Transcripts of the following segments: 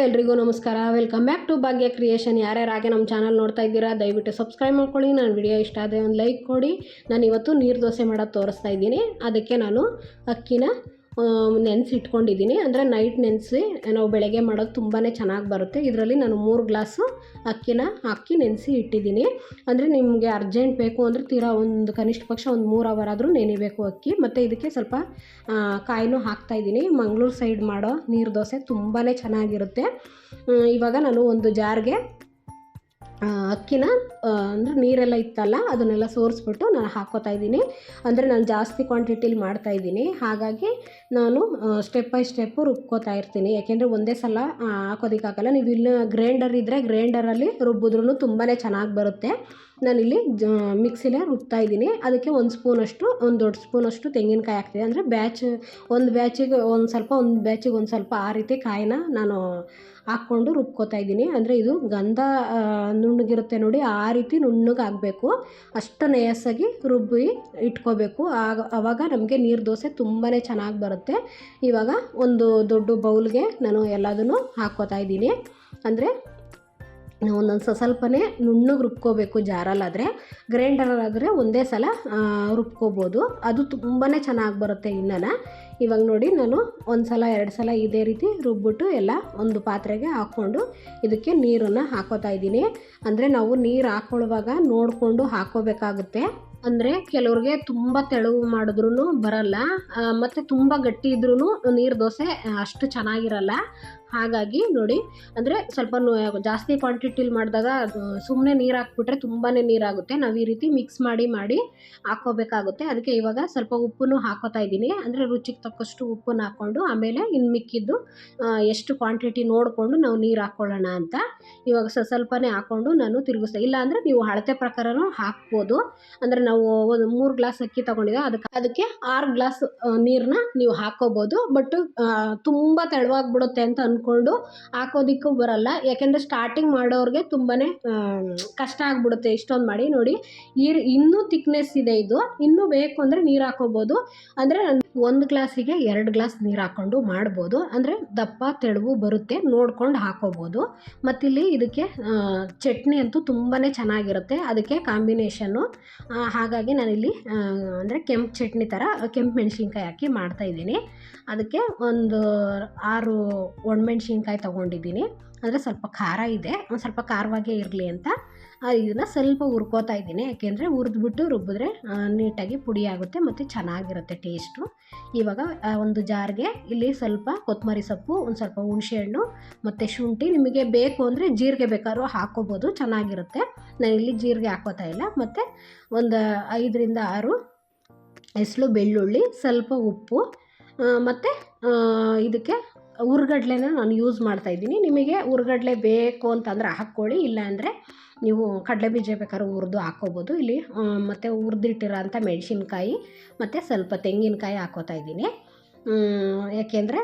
ಎಲ್ರಿಗೂ ನಮಸ್ಕಾರ. Welcome back to Bhagya creation. ಯಾರ್ಯಾರು ಹಾಗೆ ನಮ್ಮ ಚಾನಲ್ ನೋಡ್ತಾ ಇದ್ದೀರಾ ದಯವಿಟ್ಟು ಸಬ್ಸ್ಕ್ರೈಬ್ ಮಾಡ್ಕೊಳ್ಳಿ. ನನ್ನ ವಿಡಿಯೋ ಇಷ್ಟ ಆದರೆ ಒಂದು ಲೈಕ್ ಕೊಡಿ. ನಾನು ಇವತ್ತು ನೀರು ದೋಸೆ ಮಾಡೋದು ತೋರಿಸ್ತಾ ಇದ್ದೀನಿ. ಅದಕ್ಕೆ ನಾನು ಅಕ್ಕಿನ ನೆನೆಸಿಟ್ಕೊಂಡಿದ್ದೀನಿ. ಅಂದರೆ ನೈಟ್ ನೆನೆಸಿ ನಾವು ಬೆಳಗ್ಗೆ ಮಾಡೋದು ತುಂಬಾ ಚೆನ್ನಾಗಿ ಬರುತ್ತೆ. ಇದರಲ್ಲಿ ನಾನು 3 ಗ್ಲಾಸು ಅಕ್ಕಿನ ಹಾಕಿ ನೆನೆಸಿ ಇಟ್ಟಿದ್ದೀನಿ. ಅಂದರೆ ನಿಮಗೆ ಅರ್ಜೆಂಟ್ ಬೇಕು ಅಂದರೆ ತೀರಾ ಒಂದು ಕನಿಷ್ಠ ಪಕ್ಷ ಒಂದು 3 ಅವರ್ ಆದರೂ ನೆನೆಬೇಕು ಅಕ್ಕಿ. ಮತ್ತು ಇದಕ್ಕೆ ಸ್ವಲ್ಪ ಕಾಯಿನೂ ಹಾಕ್ತಾಯಿದ್ದೀನಿ. ಮಂಗಳೂರು ಸೈಡ್ ಮಾಡೋ ನೀರು ದೋಸೆ ತುಂಬಾ ಚೆನ್ನಾಗಿರುತ್ತೆ. ಇವಾಗ ನಾನು ಒಂದು ಜಾರ್ಗೆ ಅಕ್ಕಿನ ಅಂದರೆ ನೀರೆಲ್ಲ ಇತ್ತಲ್ಲ ಅದನ್ನೆಲ್ಲ ಸೋರಿಸ್ಬಿಟ್ಟು ನಾನು ಹಾಕ್ಕೋತಾ ಇದ್ದೀನಿ. ಅಂದರೆ ನಾನು ಜಾಸ್ತಿ ಕ್ವಾಂಟಿಟಿಲಿ ಮಾಡ್ತಾಯಿದ್ದೀನಿ, ಹಾಗಾಗಿ ನಾನು ಸ್ಟೆಪ್ ಬೈ ಸ್ಟೆಪ್ಪು ರುಬ್ಕೋತಾ ಇರ್ತೀನಿ. ಯಾಕೆಂದರೆ ಒಂದೇ ಸಲ ಹಾಕೋದಕ್ಕಾಗಲ್ಲ. ನೀವು ಇಲ್ಲಿ ಗ್ರೈಂಡರ್ ಇದ್ದರೆ ಗ್ರೈಂಡರಲ್ಲಿ ರುಬ್ಬಿದ್ರೂ ತುಂಬಾ ಚೆನ್ನಾಗಿ ಬರುತ್ತೆ. ನಾನಿಲ್ಲಿ ಮಿಕ್ಸಿಲೇ ರುಬ್ತಾ ಇದ್ದೀನಿ. ಅದಕ್ಕೆ ಒಂದು ದೊಡ್ಡ ಸ್ಪೂನಷ್ಟು ತೆಂಗಿನಕಾಯಿ ಹಾಕ್ತೀನಿ. ಅಂದರೆ ಒಂದು ಬ್ಯಾಚಿಗೆ ಒಂದು ಸ್ವಲ್ಪ ಆ ರೀತಿ ಕಾಯಿನ ನಾನು ಹಾಕ್ಕೊಂಡು ರುಬ್ಕೋತಾ ಇದ್ದೀನಿ. ಅಂದರೆ ಇದು ಗಂಧ ನುಣ್ಣಗಿರುತ್ತೆ ನೋಡಿ, ಆ ರೀತಿ ನುಣ್ಣಗಾಗಬೇಕು. ಅಷ್ಟು ನಯಸ್ಸಾಗಿ ರುಬ್ಬಿ ಇಟ್ಕೋಬೇಕು. ಆವಾಗ ನಮಗೆ ನೀರು ದೋಸೆ ತುಂಬಾ ಚೆನ್ನಾಗಿ ಬರುತ್ತೆ. ಇವಾಗ ಒಂದು ದೊಡ್ಡ ಬೌಲ್ಗೆ ನಾನು ಎಲ್ಲದನ್ನು ಹಾಕ್ಕೋತಾ ಇದ್ದೀನಿ. ಅಂದರೆ ಒಂದೊಂದು ಸ್ವಲ್ಪನೇ ನುಣ್ಣಗೆ ರುಬ್ಕೋಬೇಕು. ಜಾರಲ್ಲಾದರೆ, ಗ್ರೈಂಡರಲ್ಲಾದರೆ ಒಂದೇ ಸಲ ರುಬ್ಕೋಬೋದು. ಅದು ತುಂಬಾ ಚೆನ್ನಾಗಿ ಬರುತ್ತೆ. ಇವಾಗ ನೋಡಿ ನಾನು 1 ಸಲ 2 ಸಲ ಇದೇ ರೀತಿ ರುಬ್ಬಿಟ್ಟು ಎಲ್ಲ ಒಂದು ಪಾತ್ರೆಗೆ ಹಾಕ್ಕೊಂಡು ಇದಕ್ಕೆ ನೀರನ್ನು ಹಾಕೋತಾ ಇದ್ದೀನಿ. ಅಂದರೆ ನಾವು ನೀರು ಹಾಕ್ಕೊಳ್ಳುವಾಗ ನೋಡಿಕೊಂಡು ಹಾಕೋಬೇಕಾಗುತ್ತೆ. ಅಂದರೆ ಕೆಲವ್ರಿಗೆ ತುಂಬ ತೆಳು ಮಾಡಿದ್ರೂ ಬರಲ್ಲ, ಮತ್ತು ತುಂಬ ಗಟ್ಟಿ ಇದ್ರೂ ನೀರು ದೋಸೆ ಅಷ್ಟು ಚೆನ್ನಾಗಿರಲ್ಲ. ಹಾಗಾಗಿ ನೋಡಿ, ಅಂದರೆ ಸ್ವಲ್ಪ ಜಾಸ್ತಿ ಕ್ವಾಂಟಿಟಿಲಿ ಮಾಡಿದಾಗ ಸುಮ್ಮನೆ ನೀರು ಹಾಕ್ಬಿಟ್ರೆ ತುಂಬಾ ನೀರಾಗುತ್ತೆ. ನಾವು ಈ ರೀತಿ ಮಿಕ್ಸ್ ಮಾಡಿ ಹಾಕ್ಕೋಬೇಕಾಗುತ್ತೆ. ಅದಕ್ಕೆ ಇವಾಗ ಸ್ವಲ್ಪ ಉಪ್ಪನ್ನು ಹಾಕೋತಾ ಇದ್ದೀನಿ. ಅಂದರೆ ರುಚಿಗೆ ತಕ್ಕಷ್ಟು ಉಪ್ಪನ್ನು ಹಾಕ್ಕೊಂಡು ಆಮೇಲೆ ಇನ್ನು ಮಿಕ್ಕಿದ್ದು ಎಷ್ಟು ಕ್ವಾಂಟಿಟಿ ನೋಡಿಕೊಂಡು ನಾವು ನೀರು ಹಾಕ್ಕೊಳ್ಳೋಣ ಅಂತ ಇವಾಗ ಸ್ವಲ್ಪನೇ ಹಾಕ್ಕೊಂಡು ನಾನು ತಿರುಗಿಸ್ದೆ. ಇಲ್ಲ ಅಂದರೆ ನೀವು ಅಳತೆ ಪ್ರಕಾರನೂ ಹಾಕ್ಬೋದು. ಅಂದರೆ ನಾವು ಒಂದು 3 ಗ್ಲಾಸ್ ಅಕ್ಕಿ ತೊಗೊಂಡಿದ್ದೆ, ಅದಕ್ಕೆ 6 ಗ್ಲಾಸ್ ನೀರನ್ನ ನೀವು ಹಾಕ್ಕೋಬೋದು. ಬಟ್ ತುಂಬ ತೆಳುವಾಗ್ಬಿಡುತ್ತೆ ಅಂತ ಅಂದ್ಕೊಂಡು ಹಾಕೋದಕ್ಕೂ ಬರಲ್ಲ. ಯಾಕೆಂದರೆ ಸ್ಟಾರ್ಟಿಂಗ್ ಮಾಡೋರಿಗೆ ತುಂಬಾ ಕಷ್ಟ ಆಗಿಬಿಡುತ್ತೆ ಇಷ್ಟೊಂದು ಮಾಡಿ. ನೋಡಿ, ಇನ್ನೂ ಥಿಕ್ನೆಸ್ ಇದೆ. ಇದು ಇನ್ನೂ ಬೇಕು ಅಂದರೆ ನೀರು ಹಾಕೋಬೋದು. ಅಂದರೆ 1 ಗ್ಲಾಸಿಗೆ 2 ಗ್ಲಾಸ್ ನೀರು ಹಾಕ್ಕೊಂಡು ಮಾಡ್ಬೋದು. ಅಂದರೆ ದಪ್ಪ ತೆಳುವು ಬರುತ್ತೆ, ನೋಡ್ಕೊಂಡು ಹಾಕೋಬೋದು. ಮತ್ತಿಲ್ಲಿ ಇದಕ್ಕೆ ಚಟ್ನಿ ಅಂತೂ ತುಂಬಾ ಚೆನ್ನಾಗಿರುತ್ತೆ, ಅದಕ್ಕೆ ಕಾಂಬಿನೇಷನ್ನು. ಹಾಗಾಗಿ ನಾನಿಲ್ಲಿ ಅಂದರೆ ಕೆಂಪು ಚಟ್ನಿ ಥರ ಕೆಂಪು ಮೆಣಸಿನ್ಕಾಯಿ ಹಾಕಿ ಮಾಡ್ತಾಯಿದ್ದೀನಿ. ಅದಕ್ಕೆ ಒಂದು 6 ಒಣಮೆಣ್ಸಿನ್ಕಾಯಿ ತೊಗೊಂಡಿದ್ದೀನಿ. ಅಂದರೆ ಸ್ವಲ್ಪ ಖಾರ ಇದೆ, ಒಂದು ಸ್ವಲ್ಪ ಖಾರವಾಗೇ ಇರಲಿ ಅಂತ ಇದನ್ನು ಸ್ವಲ್ಪ ಹುರ್ಕೋತಾ ಇದ್ದೀನಿ. ಯಾಕೆಂದರೆ ಹುರಿದ್ಬಿಟ್ಟು ರುಬ್ಬಿದ್ರೆ ನೀಟಾಗಿ ಪುಡಿ ಆಗುತ್ತೆ ಮತ್ತು ಚೆನ್ನಾಗಿರುತ್ತೆ ಟೇಸ್ಟು. ಇವಾಗ ಒಂದು ಜಾರ್ಗೆ ಇಲ್ಲಿ ಸ್ವಲ್ಪ ಕೊತ್ತಂಬರಿ ಸೊಪ್ಪು, ಒಂದು ಸ್ವಲ್ಪ ಹುಣಸೆಹಣ್ಣು ಮತ್ತು ಶುಂಠಿ, ನಿಮಗೆ ಬೇಕು ಅಂದರೆ ಜೀರಿಗೆ ಬೇಕಾದ್ರೂ ಹಾಕ್ಕೋಬೋದು, ಚೆನ್ನಾಗಿರುತ್ತೆ. ನಾನಿಲ್ಲಿ ಜೀರಿಗೆ ಹಾಕ್ಕೋತಾ ಇಲ್ಲ. ಮತ್ತು ಒಂದು 5ರಿಂದ 6 ಎಸಳು ಬೆಳ್ಳುಳ್ಳಿ, ಸ್ವಲ್ಪ ಉಪ್ಪು, ಮತ್ತು ಇದಕ್ಕೆ ಹುರ್ಗಡ್ಲೆನ ನಾನು ಯೂಸ್ ಮಾಡ್ತಾಯಿದ್ದೀನಿ. ನಿಮಗೆ ಹುರ್ಗಡ್ಲೆ ಬೇಕು ಅಂತಂದರೆ ಹಾಕ್ಕೊಳ್ಳಿ, ಇಲ್ಲಾಂದರೆ ನೀವು ಕಡಲೆ ಬೀಜ ಬೇಕಾದ್ರೂ ಹುರಿದು ಹಾಕ್ಕೋಬೋದು. ಇಲ್ಲಿ ಮತ್ತು ಹುರಿದಿಟ್ಟಿರೋ ಅಂಥ ಮೆಣಸಿನ್ಕಾಯಿ ಮತ್ತು ಸ್ವಲ್ಪ ತೆಂಗಿನಕಾಯಿ ಹಾಕ್ಕೋತಾ ಇದ್ದೀನಿ. ಯಾಕೆಂದರೆ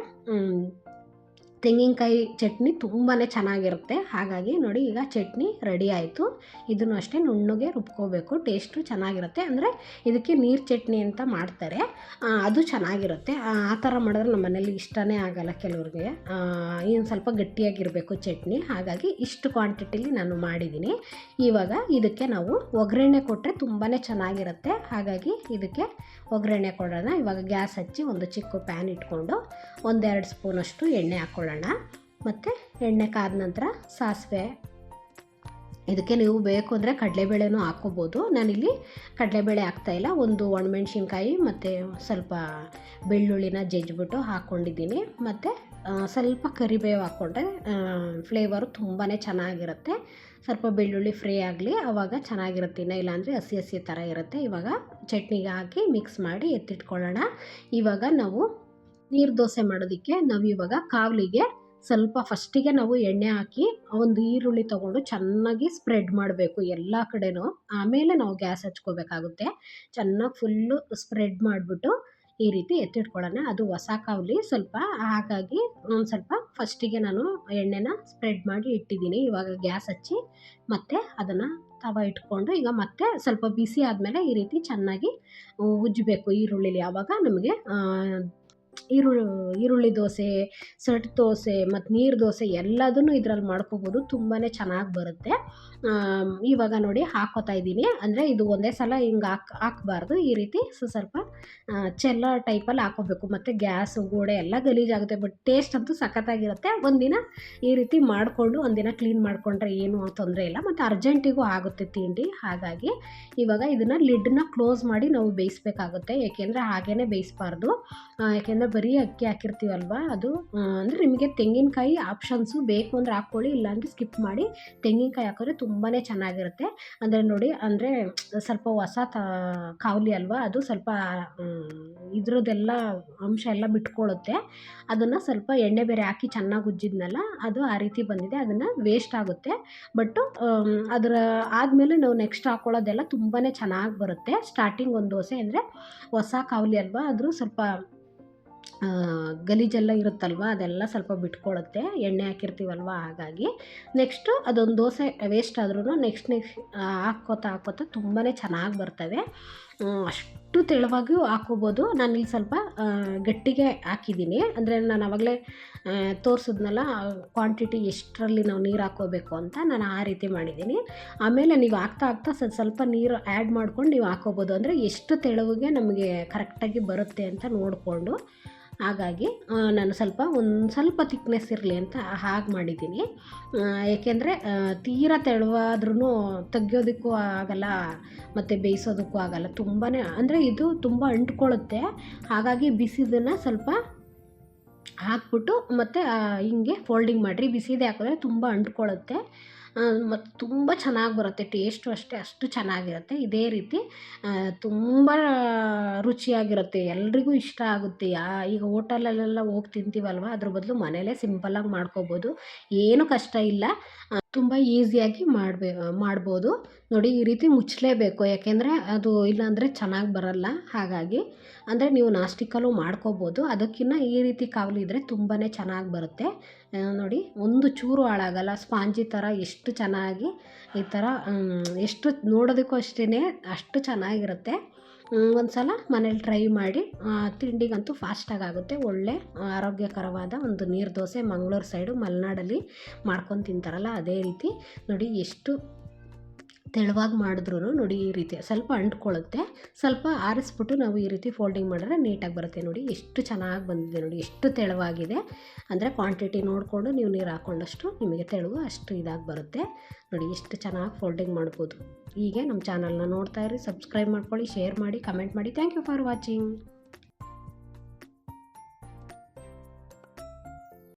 ತೆಂಗಿನಕಾಯಿ ಚಟ್ನಿ ತುಂಬಾ ಚೆನ್ನಾಗಿರುತ್ತೆ. ಹಾಗಾಗಿ ನೋಡಿ, ಈಗ ಚಟ್ನಿ ರೆಡಿ ಆಯಿತು. ಇದನ್ನು ಅಷ್ಟೇ ನುಣ್ಣಗೆ ರುಬ್ಕೋಬೇಕು, ಟೇಸ್ಟು ಚೆನ್ನಾಗಿರುತ್ತೆ. ಅಂದರೆ ಇದಕ್ಕೆ ನೀರು ಚಟ್ನಿ ಅಂತ ಮಾಡ್ತಾರೆ, ಅದು ಚೆನ್ನಾಗಿರುತ್ತೆ. ಆ ಥರ ಮಾಡಿದ್ರೆ ನಮ್ಮ ಮನೇಲಿ ಇಷ್ಟನೇ ಆಗಲ್ಲ ಕೆಲವ್ರಿಗೆ. ಇನ್ನು ಸ್ವಲ್ಪ ಗಟ್ಟಿಯಾಗಿರಬೇಕು ಚಟ್ನಿ. ಹಾಗಾಗಿ ಇಷ್ಟು ಕ್ವಾಂಟಿಟಿಲಿ ನಾನು ಮಾಡಿದ್ದೀನಿ. ಇವಾಗ ಇದಕ್ಕೆ ನಾವು ಒಗ್ಗರಣೆ ಕೊಟ್ಟರೆ ತುಂಬಾ ಚೆನ್ನಾಗಿರುತ್ತೆ. ಹಾಗಾಗಿ ಇದಕ್ಕೆ ಒಗ್ಗರಣೆ ಕೊಡೋಣ. ಇವಾಗ ಗ್ಯಾಸ್ ಹಚ್ಚಿ ಒಂದು ಚಿಕ್ಕ ಪ್ಯಾನ್ ಇಟ್ಕೊಂಡು 1-2 ಸ್ಪೂನಷ್ಟು ಎಣ್ಣೆ ಹಾಕ್ಕೊಳ್ಳೋಣ. ಮತ್ತು ಎಣ್ಣೆ ಕಾದ ನಂತರ ಸಾಸಿವೆ, ಇದಕ್ಕೆ ನೀವು ಬೇಕು ಅಂದರೆ ಕಡಲೆಬೇಳೆನೂ ಹಾಕ್ಕೋಬೋದು. ನಾನಿಲ್ಲಿ ಕಡಲೆಬೇಳೆ ಹಾಕ್ತಾಯಿಲ್ಲ. ಒಂದು ಒಣಮೆಣ್ಸಿನ್ಕಾಯಿ ಮತ್ತು ಸ್ವಲ್ಪ ಬೆಳ್ಳುಳ್ಳಿನ ಜಜ್ಜಿಬಿಟ್ಟು ಹಾಕ್ಕೊಂಡಿದ್ದೀನಿ. ಮತ್ತು ಸ್ವಲ್ಪ ಕರಿಬೇವು ಹಾಕ್ಕೊಂಡ್ರೆ ಫ್ಲೇವರು ತುಂಬಾ ಚೆನ್ನಾಗಿರುತ್ತೆ. ಸ್ವಲ್ಪ ಬೆಳ್ಳುಳ್ಳಿ ಫ್ರೈ ಆಗಲಿ, ಆವಾಗ ಚೆನ್ನಾಗಿರುತ್ತೆ. ಇಲ್ಲಾಂದರೆ ಹಸಿ ಹಸಿ ಥರ ಇರುತ್ತೆ. ಇವಾಗ ಚಟ್ನಿಗೆ ಹಾಕಿ ಮಿಕ್ಸ್ ಮಾಡಿ ಎತ್ತಿಟ್ಕೊಳ್ಳೋಣ. ಇವಾಗ ನಾವು ನೀರು ದೋಸೆ ಮಾಡೋದಕ್ಕೆ ಇವಾಗ ಕಾವಲಿಗೆ ಸ್ವಲ್ಪ ಫಸ್ಟಿಗೆ ನಾವು ಎಣ್ಣೆ ಹಾಕಿ ಒಂದು ಈರುಳ್ಳಿ ತೊಗೊಂಡು ಚೆನ್ನಾಗಿ ಸ್ಪ್ರೆಡ್ ಮಾಡಬೇಕು ಎಲ್ಲ ಕಡೆನೂ. ಆಮೇಲೆ ನಾವು ಗ್ಯಾಸ್ ಹಚ್ಕೋಬೇಕಾಗುತ್ತೆ. ಚೆನ್ನಾಗಿ ಫುಲ್ಲು ಸ್ಪ್ರೆಡ್ ಮಾಡಿಬಿಟ್ಟು ಈ ರೀತಿ ಎತ್ತಿಟ್ಕೊಳ್ಳೋಣ. ಅದು ಹೊಸ ಕಾವಲಿ ಸ್ವಲ್ಪ, ಹಾಗಾಗಿ ಒಂದು ಸ್ವಲ್ಪ ಫಸ್ಟಿಗೆ ನಾನು ಎಣ್ಣೆನ ಸ್ಪ್ರೆಡ್ ಮಾಡಿ ಇಟ್ಟಿದ್ದೀನಿ. ಇವಾಗ ಗ್ಯಾಸ್ ಹಚ್ಚಿ ಮತ್ತೆ ಅದನ್ನು ತವ ಇಟ್ಕೊಂಡು ಈಗ ಮತ್ತೆ ಸ್ವಲ್ಪ ಬಿಸಿ ಆದಮೇಲೆ ಈ ರೀತಿ ಚೆನ್ನಾಗಿ ಉಜ್ಜಬೇಕು ಈರುಳ್ಳಿಲಿ. ಆವಾಗ ನಮಗೆ ಈರುಳ್ಳಿ ದೋಸೆ, ಸೆಟ್ ದೋಸೆ ಮತ್ತು ನೀರು ದೋಸೆ ಎಲ್ಲದನ್ನು ಇದ್ರಲ್ಲಿ ಮಾಡ್ಕೋಬೋದು. ತುಂಬಾ ಚೆನ್ನಾಗಿ ಬರುತ್ತೆ. ಇವಾಗ ನೋಡಿ ಹಾಕ್ಕೋತಾ ಇದ್ದೀನಿ. ಅಂದರೆ ಇದು ಒಂದೇ ಸಲ ಹಿಂಗೆ ಹಾಕಬಾರ್ದು. ಈ ರೀತಿ ಸ್ವಲ್ಪ ಚೆಲ್ಲ ಟೈಪಲ್ಲಿ ಹಾಕ್ಕೋಬೇಕು. ಮತ್ತು ಗ್ಯಾಸು ಗೋಡೆ ಎಲ್ಲ ಗಲೀಜಾಗುತ್ತೆ, ಬಟ್ ಟೇಸ್ಟ್ ಅಂತೂ ಸಖತ್ತಾಗಿರುತ್ತೆ. ಒಂದಿನ ಈ ರೀತಿ ಮಾಡಿಕೊಂಡು ಒಂದಿನ ಕ್ಲೀನ್ ಮಾಡಿಕೊಂಡ್ರೆ ಏನೂ ತೊಂದರೆ ಇಲ್ಲ. ಮತ್ತು ಅರ್ಜೆಂಟಿಗೂ ಆಗುತ್ತೆ ತಿಂಡಿ. ಹಾಗಾಗಿ ಇವಾಗ ಇದನ್ನು ಲಿಡ್ಡನ್ನ ಕ್ಲೋಸ್ ಮಾಡಿ ನಾವು ಬೇಯಿಸ್ಬೇಕಾಗುತ್ತೆ. ಏಕೆಂದರೆ ಹಾಗೇ ಬೇಯಿಸಬಾರ್ದು. ಯಾಕೆಂದರೆ ಬರೀ ಅಕ್ಕಿ ಹಾಕಿರ್ತೀವಲ್ವ, ಅದು ಅಂದರೆ ನಿಮಗೆ ತೆಂಗಿನಕಾಯಿ ಆಪ್ಷನ್ಸು ಬೇಕು ಅಂದರೆ ಹಾಕ್ಕೊಳ್ಳಿ, ಇಲ್ಲಾಂದರೆ ಸ್ಕಿಪ್ ಮಾಡಿ. ತೆಂಗಿನಕಾಯಿ ಹಾಕಿದ್ರೆ ತುಂಬಾ ಚೆನ್ನಾಗಿರುತ್ತೆ. ಅಂದರೆ ನೋಡಿ, ಅಂದರೆ ಸ್ವಲ್ಪ ಹೊಸ ಕಾವಲಿ ಅಲ್ವಾ, ಅದು ಸ್ವಲ್ಪ ಇದ್ರದ್ದೆಲ್ಲ ಅಂಶ ಎಲ್ಲ ಬಿಟ್ಕೊಳ್ಳುತ್ತೆ. ಅದನ್ನು ಸ್ವಲ್ಪ ಎಣ್ಣೆ ಬೇರೆ ಹಾಕಿ ಚೆನ್ನಾಗಿ ಉಜ್ಜಿದ್ನಲ್ಲ, ಅದು ಆ ರೀತಿ ಬಂದಿದೆ. ಅದನ್ನು ವೇಸ್ಟ್ ಆಗುತ್ತೆ. ಬಟ್ಟು ಅದರ ಆದಮೇಲೆ ನಾವು ನೆಕ್ಸ್ಟ್ ಹಾಕ್ಕೊಳ್ಳೋದೆಲ್ಲ ತುಂಬಾ ಚೆನ್ನಾಗಿ ಬರುತ್ತೆ. ಸ್ಟಾರ್ಟಿಂಗ್ ಒಂದು ದೋಸೆ ಅಂದರೆ ಹೊಸ ಕಾವಲಿ ಅಲ್ವಾ, ಆದರೂ ಸ್ವಲ್ಪ ಗಲೀಜೆಲ್ಲ ಇರುತ್ತಲ್ವ, ಅದೆಲ್ಲ ಸ್ವಲ್ಪ ಬಿಟ್ಕೊಳ್ಳುತ್ತೆ ಎಣ್ಣೆ ಹಾಕಿರ್ತೀವಲ್ವ. ಹಾಗಾಗಿ ನೆಕ್ಸ್ಟು ಅದೊಂದು ದೋಸೆ ವೇಸ್ಟ್ ಆದ್ರೂ ನೆಕ್ಸ್ಟ್ ಹಾಕ್ಕೋತಾ ತುಂಬಾ ಚೆನ್ನಾಗಿ ಬರ್ತವೆ. ಅಷ್ಟು ತೆಳುವಾಗಿಯೂ ಹಾಕ್ಕೋಬೋದು. ನಾನಿಲ್ಲಿ ಸ್ವಲ್ಪ ಗಟ್ಟಿಗೆ ಹಾಕಿದ್ದೀನಿ. ಅಂದರೆ ನಾನು ಆವಾಗಲೇ ತೋರಿಸಿದ್ನಲ್ಲ ಕ್ವಾಂಟಿಟಿ ಎಷ್ಟರಲ್ಲಿ ನಾವು ನೀರು ಹಾಕ್ಕೋಬೇಕು ಅಂತ, ನಾನು ಆ ರೀತಿ ಮಾಡಿದ್ದೀನಿ. ಆಮೇಲೆ ನೀವು ಹಾಕ್ತಾ ಸ್ವಲ್ಪ ನೀರು ಆ್ಯಡ್ ಮಾಡ್ಕೊಂಡು ನೀವು ಹಾಕ್ಕೋಬೋದು. ಅಂದರೆ ಎಷ್ಟು ತೆಳುವಿಗೆ ನಮಗೆ ಕರೆಕ್ಟಾಗಿ ಬರುತ್ತೆ ಅಂತ ನೋಡಿಕೊಂಡು. ಹಾಗಾಗಿ ನಾನು ಒಂದು ಸ್ವಲ್ಪ ತಿಕ್ನೆಸ್ ಇರಲಿ ಅಂತ ಹಾಗೆ ಮಾಡಿದ್ದೀನಿ. ಏಕೆಂದರೆ ತೀರಾ ತೆಳುವಾದ್ರೂ ತೆಗಿಯೋದಕ್ಕೂ ಆಗೋಲ್ಲ ಮತ್ತು ಬೇಯಿಸೋದಕ್ಕೂ ಆಗೋಲ್ಲ. ತುಂಬಾ ಅಂದರೆ ಇದು ತುಂಬ ಅಂಟ್ಕೊಳ್ಳುತ್ತೆ. ಹಾಗಾಗಿ ಬಿಸಿದನ್ನು ಸ್ವಲ್ಪ ಹಾಕ್ಬಿಟ್ಟು ಮತ್ತು ಹಿಂಗೆ ಫೋಲ್ಡಿಂಗ್ ಮಾಡಿರಿ. ಬಿಸಿದೇ ಹಾಕಿದ್ರೆ ತುಂಬ ಅಂಟ್ಕೊಳ್ಳುತ್ತೆ ಮತ್ತು ತುಂಬ ಚೆನ್ನಾಗಿ ಬರುತ್ತೆ. ಟೇಸ್ಟು ಅಷ್ಟು ಚೆನ್ನಾಗಿರುತ್ತೆ. ಇದೇ ರೀತಿ ತುಂಬ ರುಚಿಯಾಗಿರುತ್ತೆ. ಎಲ್ರಿಗೂ ಇಷ್ಟ ಆಗುತ್ತೆ. ಈಗ ಹೋಟೆಲಲ್ಲೆಲ್ಲ ಹೋಗಿ ತಿಂತೀವಲ್ವ, ಅದ್ರ ಬದಲು ಮನೇಲೇ ಸಿಂಪಲ್ಲಾಗಿ ಮಾಡ್ಕೋಬೋದು. ಏನೂ ಕಷ್ಟ ಇಲ್ಲ. ತುಂಬ ಈಸಿಯಾಗಿ ಮಾಡ್ಬೋದು. ನೋಡಿ, ಈ ರೀತಿ ಮುಚ್ಚಲೇಬೇಕು. ಯಾಕೆಂದರೆ ಅದು ಇಲ್ಲಾಂದರೆ ಚೆನ್ನಾಗಿ ಬರಲ್ಲ. ಹಾಗಾಗಿ ಅಂದರೆ ನೀವು ನಾಸ್ಟಿಕ್ಕಲ್ಲೂ ಮಾಡ್ಕೋಬೋದು. ಅದಕ್ಕಿಂತ ಈ ರೀತಿ ಕಾವಲಿ ಇದ್ದರೆ ತುಂಬಾ ಚೆನ್ನಾಗಿ ಬರುತ್ತೆ. ನೋಡಿ, ಒಂದು ಚೂರು ಹಾಳಾಗಲ್ಲ. ಸ್ಪಾಂಜಿ ಥರ ಎಷ್ಟು ಚೆನ್ನಾಗಿ ಈ ಥರ ಎಷ್ಟು ನೋಡೋದಕ್ಕೂ ಅಷ್ಟು ಚೆನ್ನಾಗಿರುತ್ತೆ. ಒಂದು ಸಲ ಮನೇಲಿ ಟ್ರೈ ಮಾಡಿ. ತಿಂಡಿಗಂತೂ ಫಾಸ್ಟಾಗಿ ಆಗುತ್ತೆ. ಒಳ್ಳೆ ಆರೋಗ್ಯಕರವಾದ ಒಂದು ನೀರು ದೋಸೆ ಮಂಗಳೂರು ಸೈಡು ಮಲೆನಾಡಲ್ಲಿ ಮಾಡ್ಕೊಂಡು ತಿಂತಾರಲ್ಲ, ಅದೇ ರೀತಿ ನೋಡಿ. ಎಷ್ಟು ತೆಳುವಾಗಿ ಮಾಡಿದ್ರೂ ನೋಡಿ ಈ ರೀತಿ ಸ್ವಲ್ಪ ಅಂಟ್ಕೊಳ್ಳುತ್ತೆ. ಸ್ವಲ್ಪ ಆರಿಸ್ಬಿಟ್ಟು ನಾವು ಈ ರೀತಿ ಫೋಲ್ಡಿಂಗ್ ಮಾಡಿದ್ರೆ ನೀಟಾಗಿ ಬರುತ್ತೆ. ನೋಡಿ ಎಷ್ಟು ಚೆನ್ನಾಗಿ ಬಂದಿದೆ. ನೋಡಿ ಎಷ್ಟು ತೆಳುವಾಗಿದೆ. ಅಂದರೆ ಕ್ವಾಂಟಿಟಿ ನೋಡಿಕೊಂಡು ನೀವು ನೀರು ಹಾಕ್ಕೊಂಡಷ್ಟು ನಿಮಗೆ ತೆಳುವು ಅಷ್ಟು ಇದಾಗಿ ಬರುತ್ತೆ. ನೋಡಿ ಎಷ್ಟು ಚೆನ್ನಾಗಿ ಫೋಲ್ಡಿಂಗ್ ಮಾಡ್ಬೋದು. ಹೀಗೆ ನಮ್ಮ ಚಾನಲ್ನ ನೋಡ್ತಾಯಿರಿ, ಸಬ್ಸ್ಕ್ರೈಬ್ ಮಾಡ್ಕೊಳ್ಳಿ, ಶೇರ್ ಮಾಡಿ, ಕಮೆಂಟ್ ಮಾಡಿ. Thank you for watching.